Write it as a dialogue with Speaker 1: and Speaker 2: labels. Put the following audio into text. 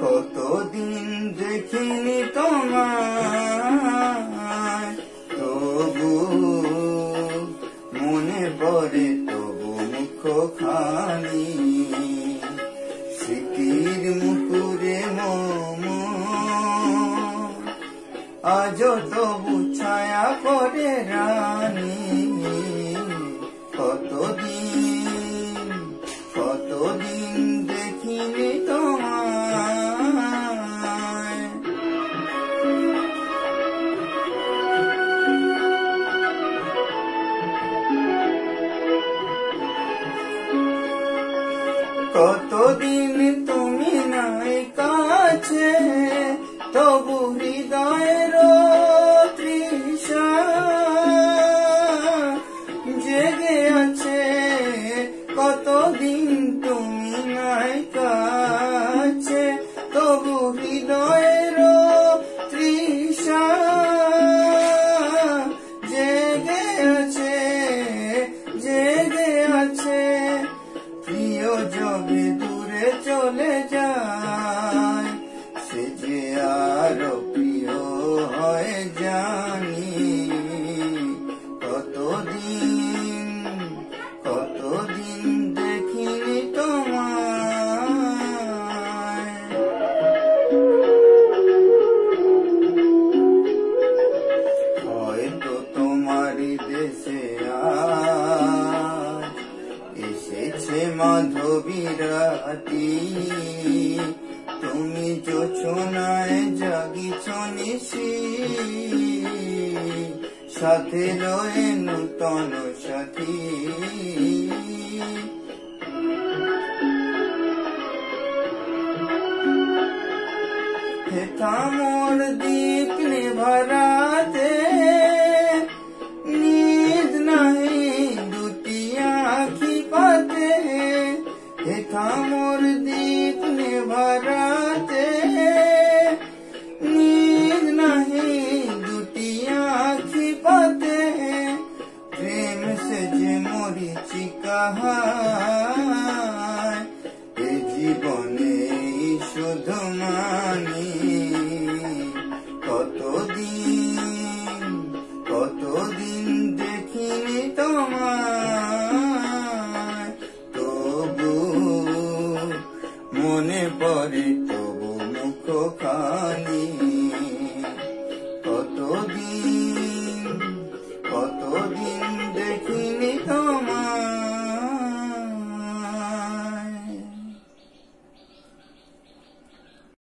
Speaker 1: কতদিন দেখিনি তোমায়, তবু মনে পড়ে তবু মুখখানি, স্মৃতির মুকুরে মম আজ তবু ছায়া করে রানী। কতদিন দেখিনি তোমায়। কতদিন তুমি নাই কাছে, তবু হৃদয়ের তৃষা জেগে আছে। কতদিন তুমি নাই কাছে, তবু হৃদয়ের তৃষা জেগে আছে। প্রিয় যবে দূরে চলে যায়, সে যে আরো প্রিয় হয় জানি। কতদিন দেখিনি তোমায়। হয়তো তোমারই দেশে আজ এসেছে মাধবী রাতি, তুমি জোছনায় জাগিছ নিশি, সাথে রয়ে নূতন সাথী। হেথা মোর দীপ নিভারাতে, নীদ নাহি দুটি আঁখি পাতে। হেথা মোর দীপ নিভারাতে, নীদ নাহি দুটি আঁখি পাতে। প্রেম সে যে মরিচিকা হায়, এ জীবনে শুধু মানি। কতদিন দেখিনি তোমায়, তবু মনে পড়ে